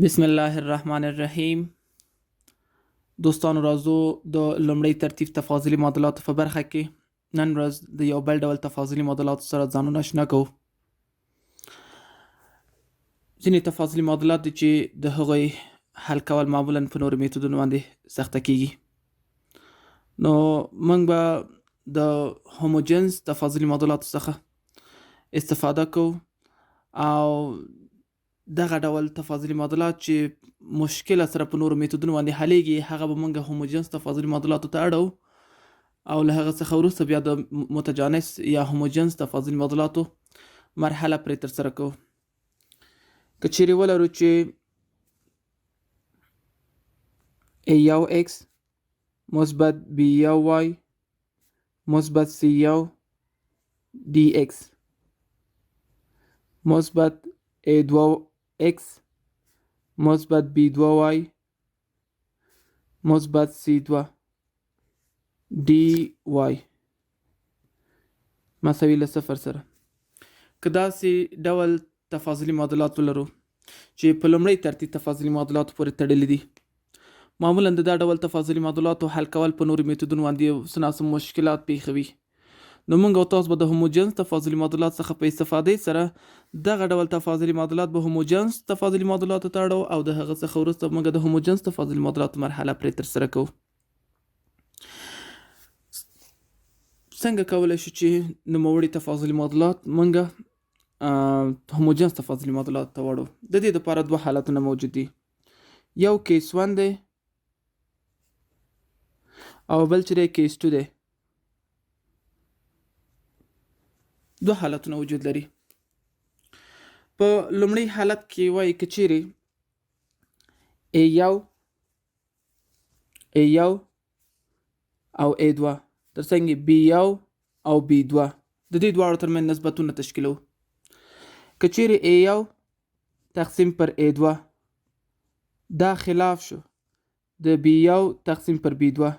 بسم الله الرحمن الرحیم. دوستانو راځو د لومړی ترتیب تفاضلي معادلاتو په برخه کې نن ورځ د یو بل ډول تفاضلي معادلاتو سره ځانونه آشنا کوو. ځینې تفاضلي معادلات دي چې د هغوی حل کول معمولا په نورو میتودونو باندې سخته کیږي. نو موږ به د هوموجنس تفاضلي معادلاتو څخه استفاده کوو او دغه ډول تفاضلي معادلات چې مشکله سره په نورو میتودونو باندې حلیږي هغه به موږ هوموجنس تفاضلي معادلاتو ته اړو او له هغه څخه وروسته بیا د متجانس یا هوموجنس تفاضلي معادلاتو مرحله پرې ترسره کوو. که چیرې ولرو چې a یو x مثبت b یو y مثبت c یو dx مثبت a دو x مثبت b دو y مثبت c دو dy مساوي له صفر سره. که داسې ډول تفاضلي معادلات ولرو چې په لومړی ترتیب تفاضلي معادلاتو پورې تړلي دي، معمولا د دا ډول تفاضلي معادلاتو حل کول په نورو میتودونو باندې څه ناڅه مشکلات پیښوي، نو موږ او تاسو به د هوموجنس تفاضلي معادلات څخه په استفادې سره دغه ډول تفاضلي معادلات به هوموجنس تفاضلي معادلاتو ته اړو او د هغه څخه وروسته موږ د هوموجنس تفاضلي معادلاتو مرحله پرې ترسره کوو. څنګه کولی شو چې نوموړي تفاضلي معادلات موږ هوموجنس تفاضلي معادلات ته واړو؟ د دې دپاره دوه حالتونه موجود دي، یو کیس 1 دی او بل چې دی کیس 2 دی. دوه حالتونه وجود لري. په لومړی حالت کې وایي که چیرې A یو او A دوه ترڅنګ B یو او B دوه د دې دواړو ترمنځ نسبتونه تشکیلو. که چیرې A یو تقسیم پر A دوه دا خلاف شو د B یو تقسیم پر B دوه،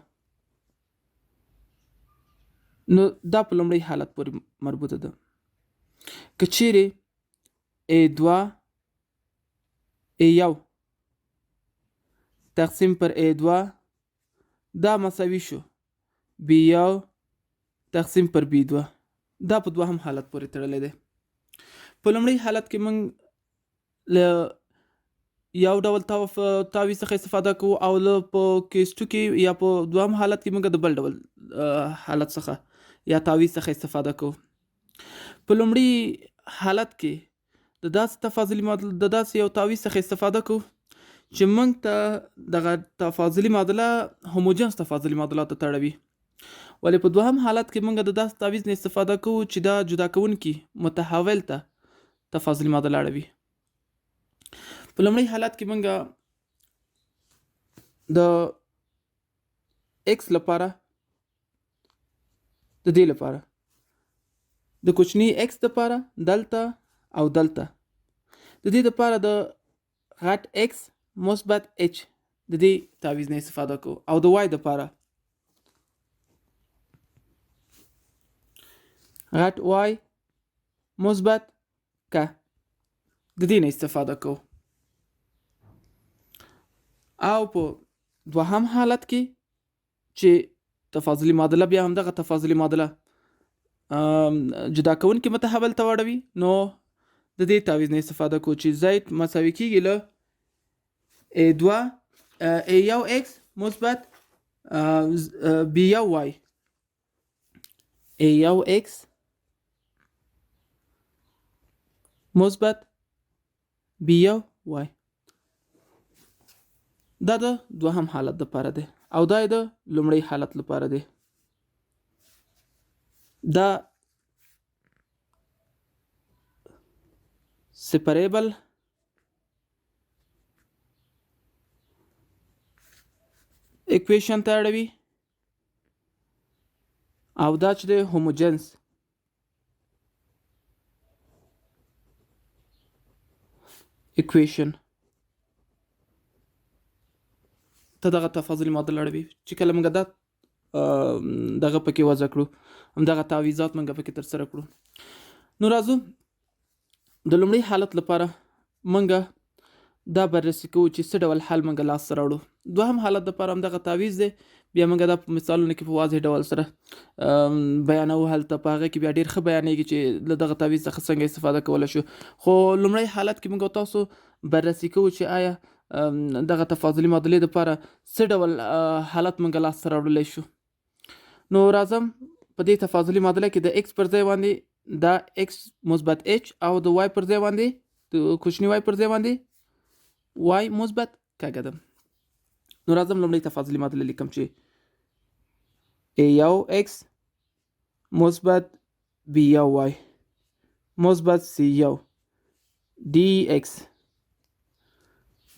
نو دا په لومړی حالت پورې مربوطه ده. که چیرې A2 A1 تقسیم پر A2 دا مساوي شو B1 تقسیم پر B2، دا په دوهم حالت پورې تړلی دی. په لومړی حالت کې موږ له یو ډول تاوي څخه استفاده کوو او له په کیس 2 کې یا په دوهم حالت کې موږ د بل ډول حالت څخه یا تاوي څخه استفاده کوو. په لومړي حالت کې د داسې تفاضلي معادله د داسې یو تاوي څخه استفاده کوو چې موږ ته دغه تفاضلي معادله هوموجنس تفاضلي معادلات ته تړوي، ولې په دوهم حالت کې موږ د داسې تاویز نه استفاده کوو چې دا جدا کوونکي متحول ته تفاضلي معادله اړوي. په لومړي حالت کې موږ د x لپاره د دې لپاره د کوچني x لپاره دلته او دلته د دې لپاره د غټ x مثبت h د دې تعویض نه استفاده کوو او د y لپاره غټ y مثبت k د دې نه استفاده کوو. او په دوهم حالت کې چې تفاضلي معادله بیا هم دغه تفاضلي معادله جدا کوونکي متحول ته واړوي، نو د دې تعویض نه استفاده کوو چې زید مساوي کیږي له A1 x مثبت B1 y A1 x مثبت B1 y. دا د دوهم حالت لپاره دی او دا د لومړی حالت لپاره دی. دا سپریبل اکویشن ته اړوي او دا چې د هوموجنس اکویشن ته دغه تفاضلي معادله اړوي چې کله موږ دا دغه پکې وضع کړو همدغه تعویضات موږ پکې ترسره کړو. نو راځو د لومړي حالت لپاره موږ دا بررسي کوو چې څه ډول حل موږ لاس ته راوړو. دوهم حالت دپاره همدغه تعویض دی. بیا موږ دا په مثالونو کې په واضح ډول سره بیانوو. هلته په هغه کې بیا ډېر ښه بیانېږي چې له دغه تعویض څخه څنګه استفاده کولی شو. خو لومړی حالت کې موږ تاسو بررسي کوو چې آیا دغه تفاضلي معادلې دپاره څه ډول حالت موږ لاس ته راوړلی شو. نو راځم په دې تفاضلي معادله کې د x پر ځای باندې دا x مثبت h او د y پر ځای باندې د کوچني y پر ځای باندې y مثبت کږه ده. نو راځم لومړی تفاضلي معادله لیکم چې a یو x مثبت b یو y مثبت c یو dx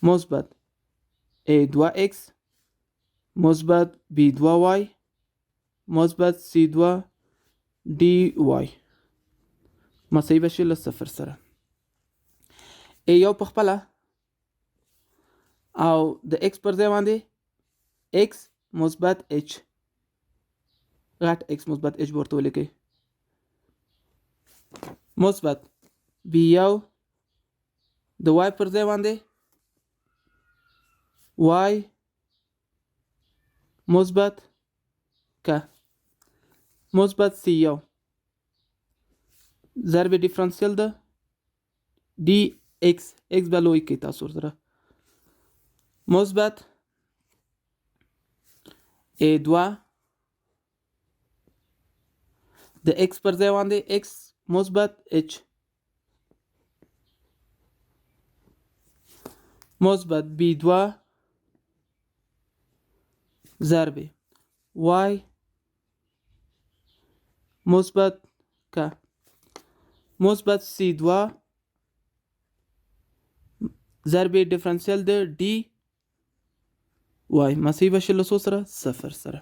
مثبت a دوه x مثبت b دوه y مثبت c دوه dy مساوي به شي له صفر سره. a یو په خپله او د x پر ځای باندې x مثبت h غټ x مثبت h به ورته ولیکئ مثبت b یو د y پر ځای باندې y مثبت که مثبت c یو ضرب ډیفرانسیل ده dx x به لوی کړئ تاسو ورسره مثبت a دوه د x پر ځای باندې x مثبت h مثبت b دوه ضرب y مثبت که مثبت c دوه ضرب ډیفرانسیل د dy مساوي به شي له څو سره صفر سره.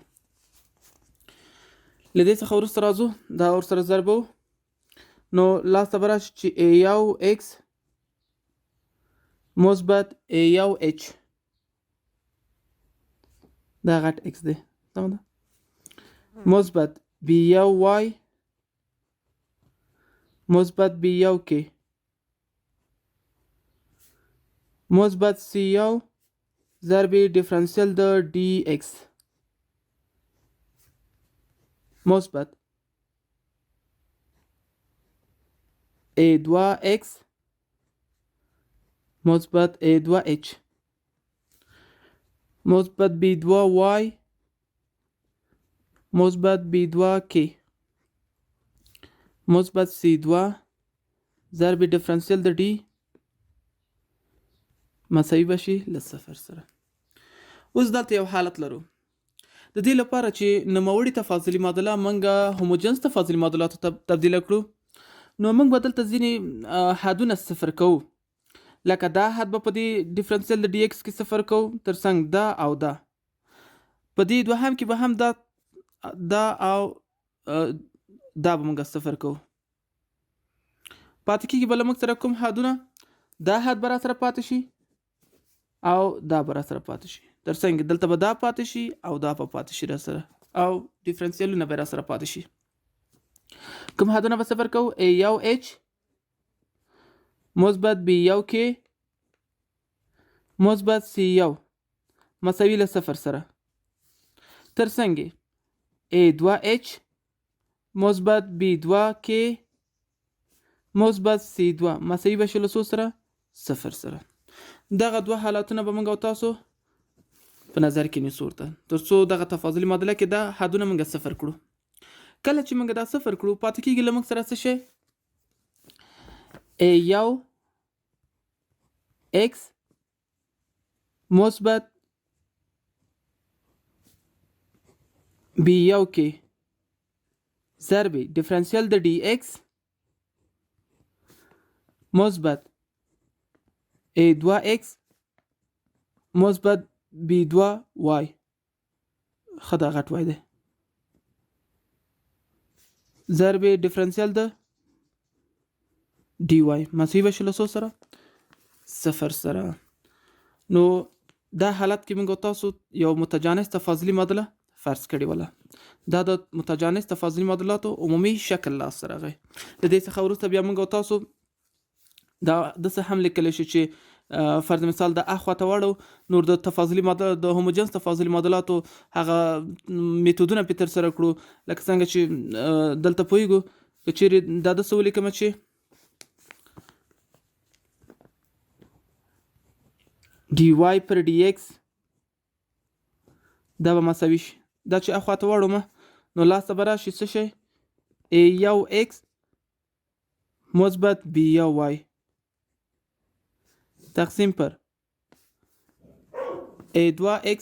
له دې څخه وروسته راځو دا ورسره ضربو. نو لاسته به راشي چې a یو x مثبت a یو h دا غټ x دی سمه ده مثبت b یو y مثبت b یو k مثبت c یو ضرب ډیفرانسیل د dx مثبت a دوه x مثبت a دوه h مثبت b دوه y مثبت b دوه k مثبت c دوه ضرب ډیفرانسیل د d مساوي به شي له صفر سره. اوس دلته یو حالت لرو. د دې لپاره چې نوموړي تفاضلي معادله موږ هوموجنس تفاضلي معادلاتو ته تبدیله کړو نو موږ به دلته ځینې حدونه صفر کوو. لکه دا حد به په دې ډیفرنسیل د ډي ایکس کې صفر کوو ترڅنګ دا او دا. په دې دوهم کې به هم دا او دا به موږ صفر کوو. پاتې کېږي به له موږ سره کوم حدونه دا حد به را سره پاتې شي او دا به را سره پاتې شي ترڅنګ دلته به دا پاتې شي او دا به پاتې شي را سره او ډیفرنسیلونه به را سره پاتې شي. کوم حدونه به صفر کوو a یو h مثبت b یو k مثبت c یو مساوي له صفر سره ترڅنګ a دوه h مثبت b دوه k مثبت c دوه مساوي به شي له څو سره صفر سره. دغه دوه حالتونه به موږ او تاسو په نظر کې نیسو ورته تر څو دغه تفاضلي معادله کې دا حدونه موږ صفر کړو. کله چې موږ دا صفر کړو پاتې کېږي له موږ سره څه شی a یو x مثبت b یو k ضرب ډیفرنسیل د dx مثبت a دوه x مثبت b دوه y ښه دا غټ y دی ضرب ډیفرنسیل د dy مساوي به شي له څو سره صفر سره. نو دا حالت کې موږ تاسو یو متجانس تفاضلي معادله فرض کړې وله. دا د متجانس تفاضلي معادلاتو عمومي شکل لاس راغی. د دې څخه وروسته بیا موږ تاسو دا داسې هم لیکلی شي چې فرض مثال د اخواته واړو نور د تفاضلي معادلات د هوموجنس تفاضلي معادلاتو هغه میتودونه په تر سره کړو لکه څنګه چې دلته پوهیږو که چیرې دا داسې ولیکم چې dy پر dx دا به مساوي شي دا چې اخواته واړو نو لاسته به راشي څه شی a1 x مثبت b1 y تقسیم پر a2 x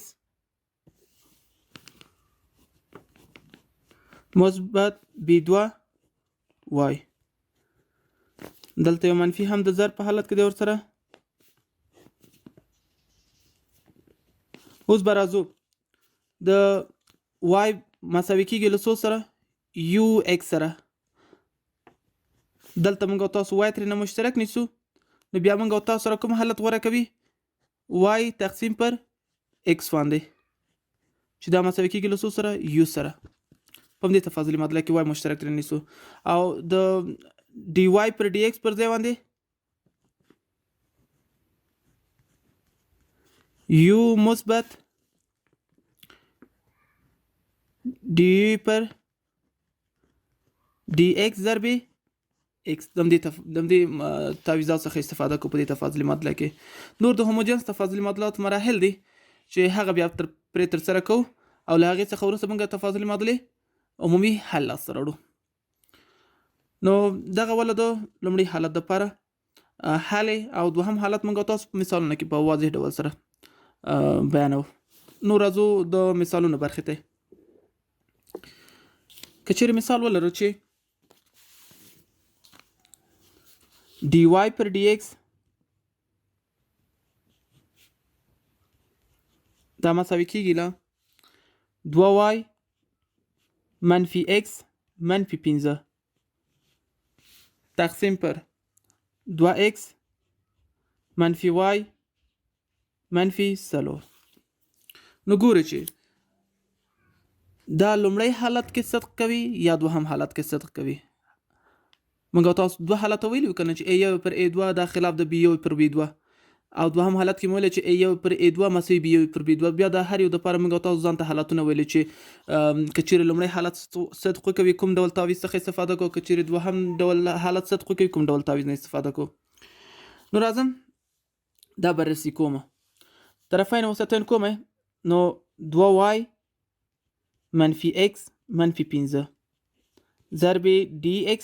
مثبت b2 y دلته یو منفي هم د ضرب په حالت کې دی ورسره. اوس به راځو د y مساوي کېږي له څو سره یو x سره. دلته موږ او تاسو y ترېنه مشترک نیسو نو بیا موږ او تاسو سره کوم حالت غوره کوي y تقسیم پر x باندې چې دا مساوي کېږي له څو سره یو سره. په همدې تفاضلي معادله کې y مشترک ترېنه نیسو او د dy پر dx پر ځای باندې u مثبت dy پر dx ضرب x د همدې تعویضات څخه استفاده کوو په دې تفاضلي معادله کې. نور د هوموجنس تفاضلي معادلات مراحل دي چې هغه بیا پرې ترسره کوو او له هغې څخه وروسته موږ تفاضلي معادلې عمومي حل لاسته راوړو. نو دغه ول د لومړي حالت دپاره حل او دوهم حالت موږ تاسو په مثالونه کې په واضح ډول سره بیانو. نو راځو د مثالونو برخې ته. که چیرې مثال ولرو چې dy پر dx دا مساوي کېږي له 2y منفي x منفي 15 تقسیم پر 2x منفي y منفي 4. نو ګورئ چې دا لومړی حالت کې صدق کوي یا دوهم حالت کې صدق کوي. موږ تاسو دوه حالت ویلو کنه چې a1 پر a2 دا خلاف د b1 پر b2 او دوهم حالت کې موږ چې a1 پر a2 مساوي b1 پر b2 بیا د هر یو د لپاره موږ تاسو ځان ته حالتونه ویل چې کچېرې لومړی حالت صدق کوي کوم ډول تعویض څخه استفاده کوو کچېرې دوهم ډول حالت صدق کوي کوم ډول تعویض نه استفاده کوو. نو راځم دا بررسي کوم طرفین وسطین کوم نو 2y منفي x منفي 15 ضرب dx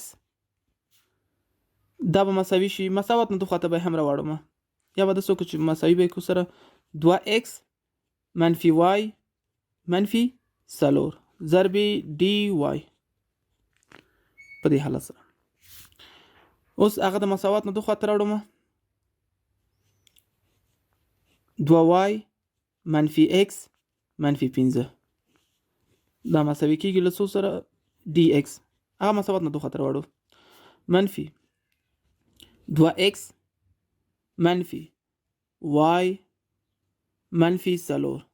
دا به مساوي شي مساوات نه دو خواته به هم راوړم یا به داسې وکړو چې مساوي به یې سره 2x منفي y منفي 4 ضرب dy په دې حالت سره. اوس هغه د مساوات نه دو خواته راوړم 2y منفي x منفي 15 دا مساوي کېږي له څو سره dx هغه مساوات نه دو خواته راوړو منفي 2x منفي y منفي 4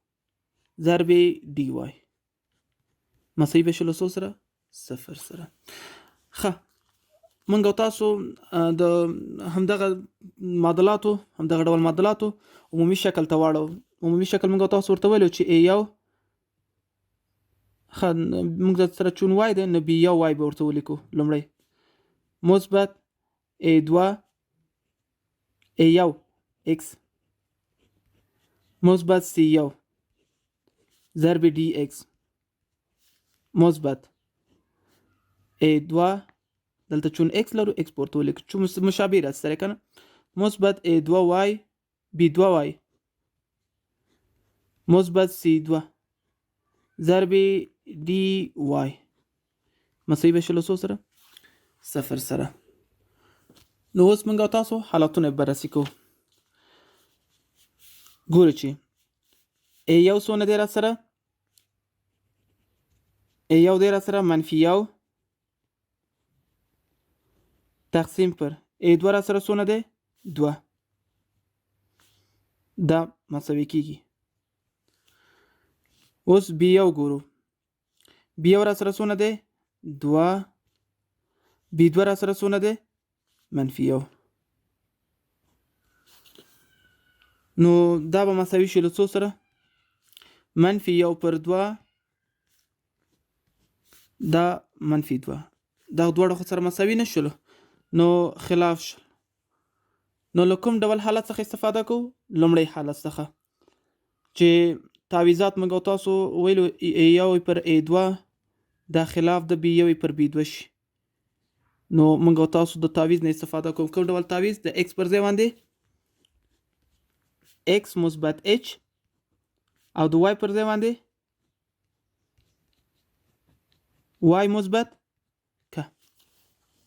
ضرب dy مساوي به شي له څو سره 0 سره. ښه موږ او تاسو د همدغه معادلاتو همدغه ډول معادلاتو عمومي شکل ته واړو. عمومي شکل موږ او تاسو ورته ویلو چې a1 ښه موږ سره چون y دی نو b1 y به ورته ولیکو لومړی مثبت a2 a1 x مثبت c1 ضرب dx مثبت a2 دلته چون x لرو x پورته ولیکو چون مشابه راځي سره کنه مثبت a2y b2y مثبت c2 ضرب dy مساوي به شي له څو سره 0 سره. نو اوس موږ تاسو حالتونه بررسي کوو. ګورئ چې a1 څونه دی را سره a1 دی را سره منفي 1 تقسیم پر a2 را سره څونه دی 2 دا مساوي کېږي. اوس b1 ګورو b1 را سره څونه دی 2 b2 را سره څونه دی منفي 1 نو دا به مساوي شي له څو سره؟ منفي 1/2 دا منفي 2. دا دواړه خو سره مساوي نه شول، نو خلاف شول. نو له کوم ډول حالت څخه استفاده کوو؟ لومړی حالت څخه چې تعویضات موږ او تاسو ویلو A1/A2 دا خلاف د B1/B2 شي. نو موږ او تاسو د تعویض نه استفاده کوو. کوم ډول تعویض؟ د x پر ځای باندې x مثبت h او د y پر ځای باندې y مثبت k.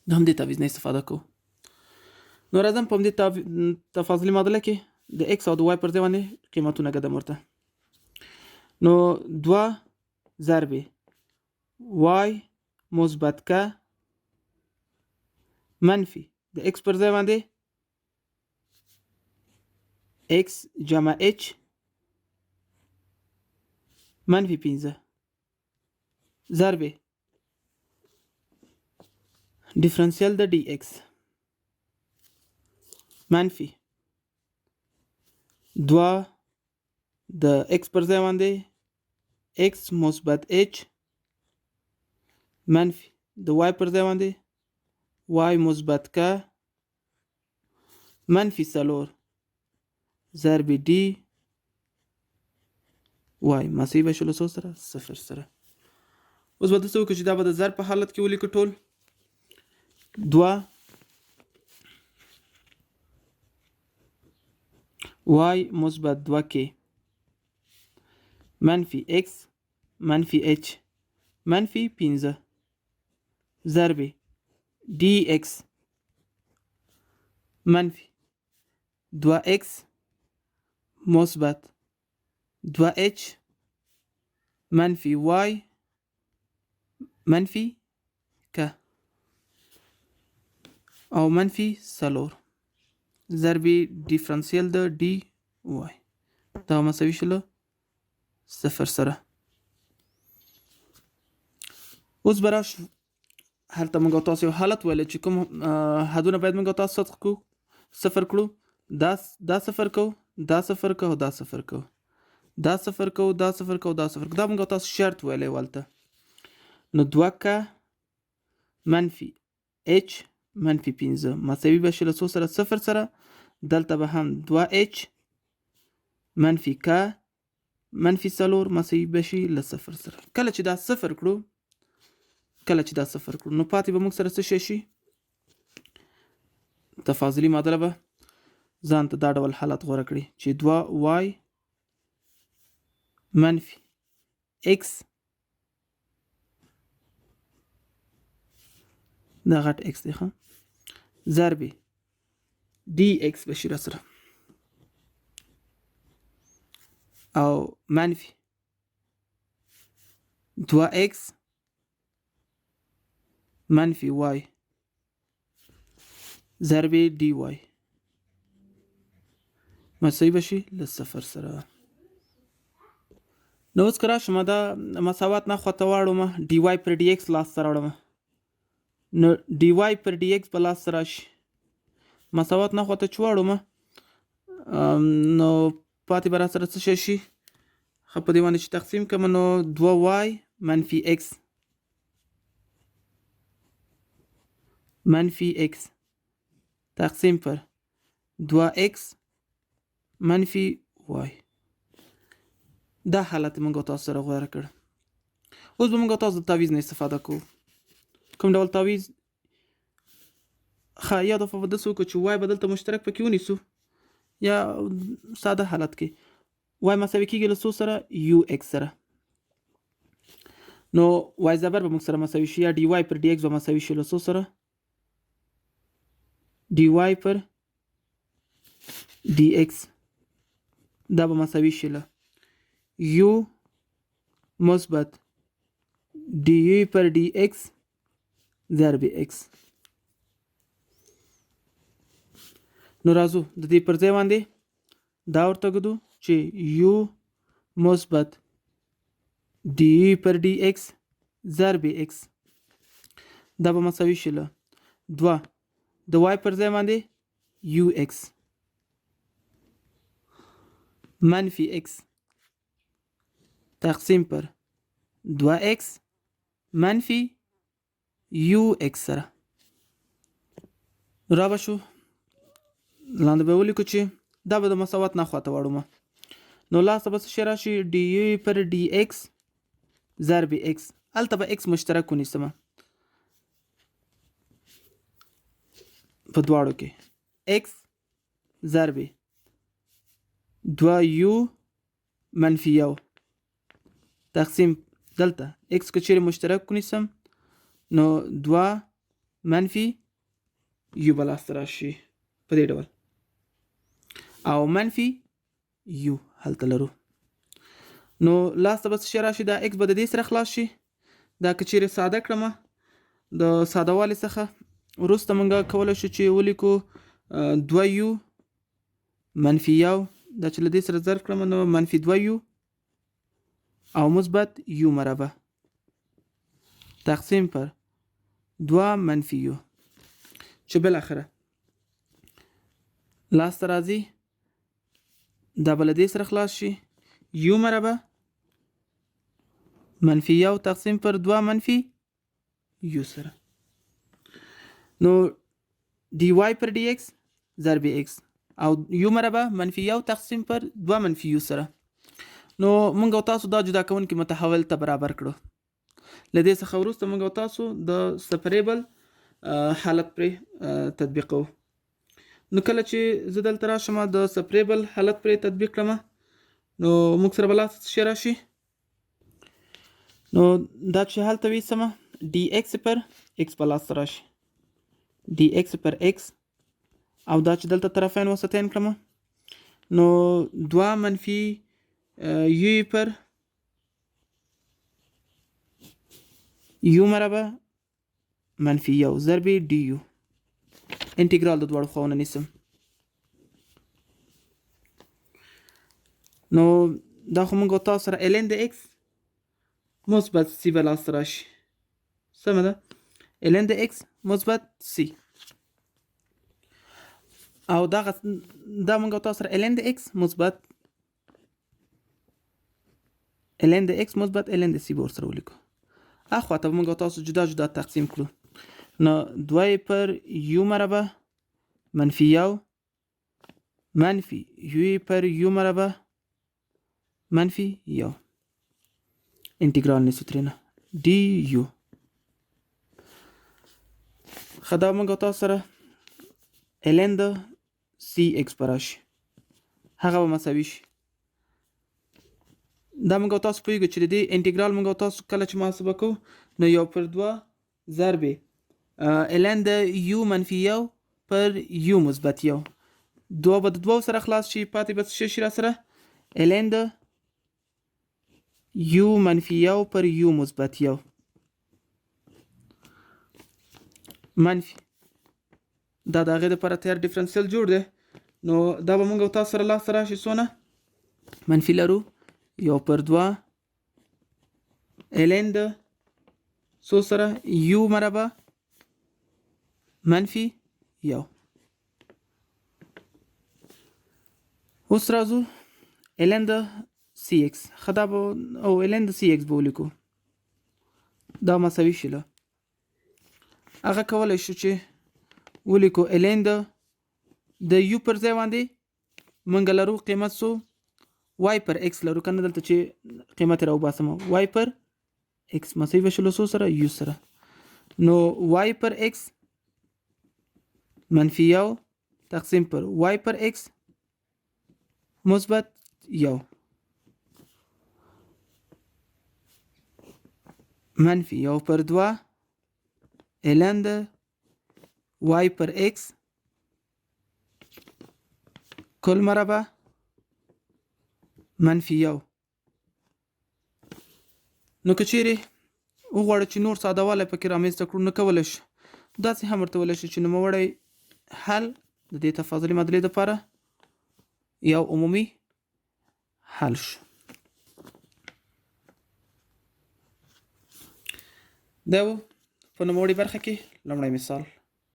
د همدې تعویض نه استفاده کوو. نو راځم په همدې تفاضلي معادله کې د x او د y پر ځای باندې قیمتونه ږدم ورته. نو 2 ضرب y مثبت k منفي د x پر ځای باندې x جمع h منفي 15 ضرب ډیفرنشیل د dx منفي 2 د x پر ځای باندې x مثبت h منفي د y پر ځای باندې y مثبت k منفي 4 ضرب d y مساوي به شي له څو سره؟ 0 سره. اوس به داسې وکړو چې دا به د ضرب په حالت کې ولیکو ټول. 2 y مثبت 2k منفي x منفي h منفي 15 ضرب dx منفي 2x مثبت 2h منفي y منفي k او منفي 4 ضرب ډیفرنشیل د dy دا مساوي شي له 0 سره. اوس به راشو هلته موږ او تاسو یو حالت ویلی چې کوم حدونه باید موږ او تاسو صفر کړو. دا 0 کوو، دا 0 کوو، دا 0 کوو، دا 0 کوو، دا 0 کوو، دا 0 کوو. دا موږ او تاسو شرط ویلی والته. نو 2k منفي h منفي 15 مساوي به شي له څو سره؟ 0 سره. دلته به هم 2h منفي k منفي 4 مساوي به شي له 0 سره. کله چې دا 0 کړو نو پاتې به موږ سره څه شي؟ تفاضلي معادله به ځان ته دا ډول حالت غوره کړي چې 2y منفي x دا غټ x دی ښه ضرب dx به شي راسره او منفي 2x منفي y ضرب dy مساوي به شي له 0 سره. نو اوس که راشم دا مساوات نه خواته واړوم dy پر dx لاسته راوړم. نو dy پر dx به لاسته راشي. مساوات نه خواته چې واړوم نو پاتې به راسره څه شي؟ ښه په دې باندې چې تقسیم کړم نو 2y منفي x منفي x تقسیم پر 2x منفي y. دا حالت موږ تاسو سره غوره کړ. اوس به موږ تاسو د تعویض نه استفاده کوو. کوم ډول تعویض؟ ښه یا دفعه به داسې وکړو چې y به دلته مشترک پکې ونیسو یا ساده حالت کې y مساوي کېږي له څو سره؟ ux سره. نو y زبر به موږ سره مساوي شي یا dy پر dx به مساوي شي له څو سره؟ dy پر dx دا به مساوي شي له u مثبت dy پر dx ضرب x. نو راځو د دې پر ځای باندې دا ورته ږدو چې u مثبت dy پر dx ضرب x دا به مساوي شي له 2 د y پر ځای باندې ux منفی x تقسیم پر 2x منفی یو x سره را به شو. لاندې به ولیکو چې دا به د مساوات نه خواته واړو نو لاسته به څه شی راشي ډي یو پر ډي x ضرب x هلته به x مشترک ونیسم په دواړو کې x ضرب 2u منفي یو تقسیم دلته x که چیرې مشترک ونیسم نو 2 منفي یو به لاسته راشي په دې ډول او منفي یو هلته لرو نو لاسته به څه شی راشي دا x به د دې سره خلاص شي دا که چیرې ساده کړم د ساده والي څخه وروسته موږ کولی شو چې ولیکو 2u منفي یو دا چې له دې سره ضرب کړم نو منفي 2u او مثبت یو مربع تقسیم پر 2 منفي یو چې بالاخره لاسته راځي دا به له دې سره خلاص شي یو مربع منفي یو تقسیم پر 2 منفي یو سره نو dy پر dx ضرب x او یو مربع منفي یو تقسیم پر 2 منفي یو سره نو موږ او تاسو دا جدا کوونکي متحول ته برابر کړو له دې څخه وروسته موږ او تاسو د سپریبل حالت پرې تطبیقوو نو کله چې زه دلته راشم د سپریبل حالت پرې تطبیق کړم نو موږ سره به لاسته څه شی راشي نو دا چې هلته ویسمه dx پر x په لاسته راشي dx پر x او دا چې دلته طرفین وسطین کړم نو 2 منفي یو پر یو مربع منفي یو ضرب dy انټیګرال د دواړو خواوو نه نیسم نو دا خو موږ تاسو سره ln د x مثبت c به لاسته راشي سمه ده ln د x مثبت c او دا موږ تاسو سره ln د x مثبت ln د x مثبت ln د c به ورسره ولیکو اخوا ته موږ تاسو جدا جدا تقسیم کړو نو 2 پر یو مربع منفي یو منفي یو پر یو مربع منفي یو انټیګرال نیسو ترېنه dy ښه دا موږ تاسو سره ln د cx به راشي هغه به مساوي شي دا موږ تاسو پوهېږو چې د دې انټیګرال موږ تاسو کله چې محاسبه کوو نو یو پر 2 ضرب ln د یو منفي یو پر یو مثبت یو دوه به د دوو سره خلاص شي پاتې به څه شي را سره ln د یو منفي یو پر یو مثبت یو منفي دا د هغې دپاره تیار ډیفرنسیل جوړ دی نو دا به موږ تاسو سره لاسته راشي څونه منفي لرو یو پر 2 ln د څو سره یو مربع منفي یو اوس راځو ln د cx ښه دا به او ln د cx به ولیکو دا مساوي شي له هغه کولی شو چې ولیکو ln د یو پر ځای باندې موږ لرو قیمت څو y پر x لرو که نه دلته چې قیمت یې راوباسم y پر x مساوي به شي له څو سره یو سره نو y پر x منفي یو تقسیم پر y پر x مثبت یو منفي یو پر 2 ln د y پر x کل مربع منفي یو نو که چیرې وغواړو چې نور ساده والی پکې رامنځته کړو نو کولی شو داسې هم ورته ویلی شو چې نوموړی حل د دې تفاضلي معادلې دپاره یو عمومي حل شو دا و په نوموړې برخه کې لومړی مثال